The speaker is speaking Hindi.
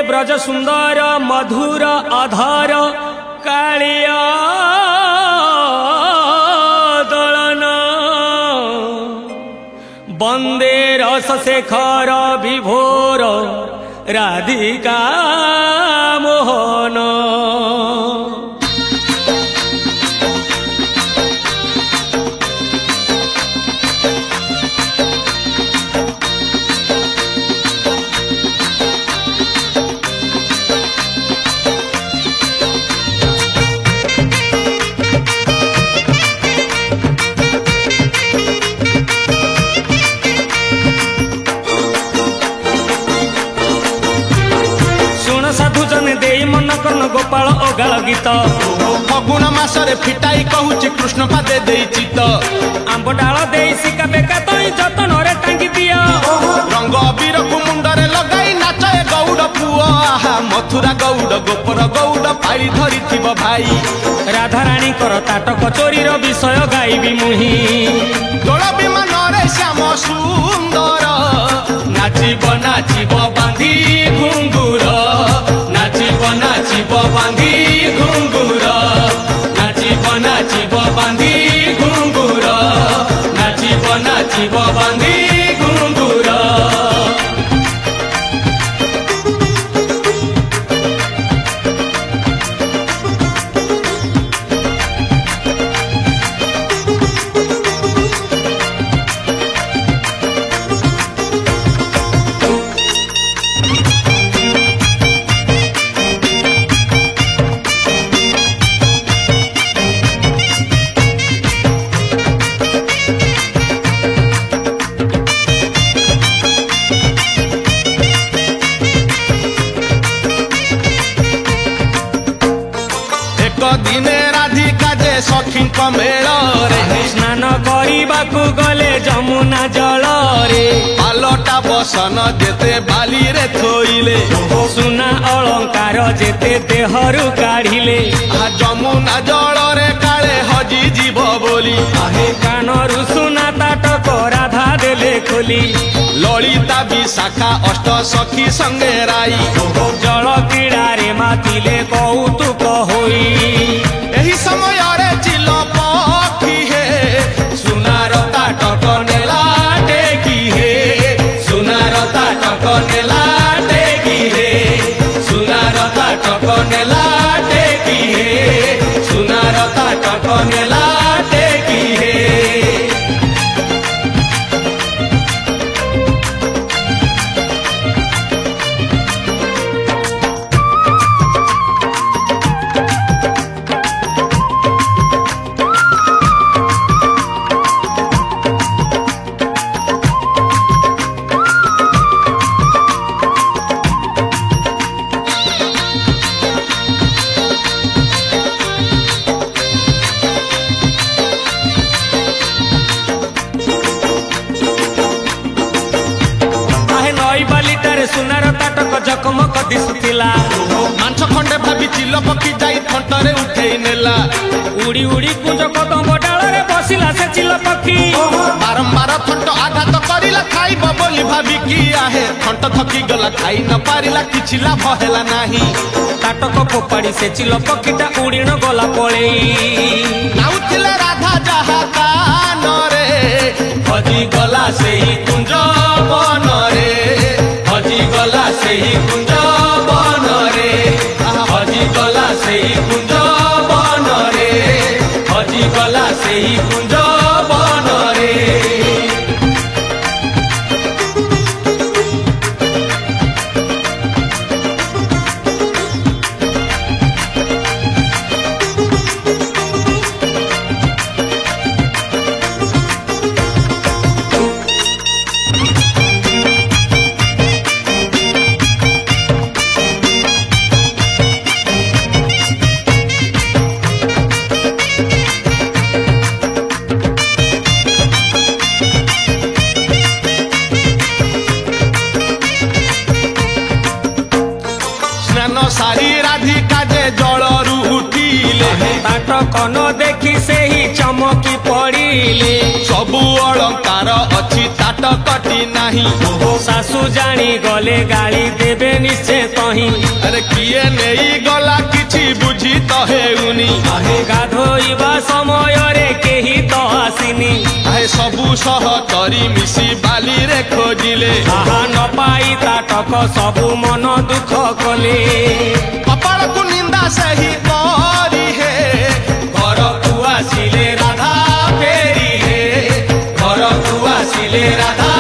ब्रज सुंदर मधुर आधार कालिया दलन वंदे रस शेखर विभोर राधिका मोहन। मन कर्ण गोपाल अगाल गीत फगुण मासरे फिटाई कहूची कृष्ण पादे देई चित आंब डाल देई सिका बेका तई जतन रे टांगी दिया रंग अबीर को मुंडरे लगाई नाचे गौड़ पुआ मथुरा गौड़ गोपर गौड़ पाई धरी थिब भाई राधा रानी कर ताटक चोरीर विषय गाइबी मुही दोल विमान रे श्याम सुंदर नाचिब नाचिब बांधी घुंगुर नाचिब बांधी घुंगुर नाचिब नाचिब बांधी घुंगुर नाचिब नाचिब बांधी घुंगुर। କରିବାକୁ ଗଲେ ଯମୁନା ଜଳରେ ପାଲଟା ବସନ ଯେତେ ବାଲିରେ ଥୋଇଲେ ସୁନା ଅଳଙ୍କାର ଯେତେ ଦେହରୁ କାଢିଲେ ଯମୁନା ଜଳରେ କାଳେ ହଜି ଯିବ ବୋଲି କାନରୁ ସୁନା ତାଟକ ରାଧା ଦେଲେ ଖୋଲି ଲଳିତା ବିଶାଖା ଅଷ୍ଟ ସଖୀ ସଙ୍ଗେ ରାଇ ଜଳ କ୍ରୀଡ଼ାରେ ମାତିଲେ କୌତୁକ ହୋଇ ଏହି ସମୟରେ ଚିଲ ପକ୍ଷୀ ହେ ସୁନାର ତାଟକ ନେଲା ଟେକି ହେ ସୁନାର ତାଟକ ନେଲା ଟେକି ହେ ସୁନାର ତାଟକ ନେଲା ଟେକି ହେ ସୁନାର ତାଟକ ନେଲା ଟେକି ହେ ସୁନାର ତାଟକ ଜକମକ ଦିଶୁଥିଲା ମାଂସ ଖଣ୍ଡେ ଭାବି ଚିଲ ପକ୍ଷୀ ଯାଇ ଥଣ୍ଟରେ ଉଠେଇ ନେଲା ଉଡି ଉଡି କୁଞ୍ଜ କଦମ୍ବ ଡାଳରେ ବସିଲା ସେ ଚିଲ ପକ୍ଷୀ ବାରମ୍ବାର ଥଣ୍ଟ ଆଘାତ କରିଲା ଖାଇବ ବୋଲି ଭାବିକି ଆହେ ଥଣ୍ଟ ଥକି ଗଲା ଖାଇ ନ ପାରିଲା କିଛି ଲାଭ ହେଲା ନାହିଁ ତାଟକ ଫୋପାଡ଼ି ସେ ଚିଲ ପକ୍ଷୀଟା ଉଡ଼ିଣ ଗଲା ପଳେଇ ନାଉଥିଲେ ରାଧା ଯାହା କାନରେ ହଜିଗଲା ସେହି କୁଞ୍ଜ ବନରେ ହଜିଗଲା ସେହି କୁଞ୍ଜ ବନରେ ହଜିଗଲା ସେହି କୁଞ୍ଜ ବନରେ ହଜିଗଲା ସେହି କୁଞ୍ଜ ବନରେ सारी राधिका जे जलरू उठिले ताटक न देखी सेही चमकी पड़िले सबु अलंकार अछि ताटकटी नाही सासु जानी गले गाली देबे निश्चय तही अरे किए नेई गला किछि बुझी तो हेउनी गाधोइबा समय रे केही तो आसिनी सबु सह करी मिसी बाली रे खोजिले आहा न पाई ताटक सबु मन दुख कले कपाल को निंदा सही करी हे घर को आसिले राधा फेरी हे घर को आसिले राधा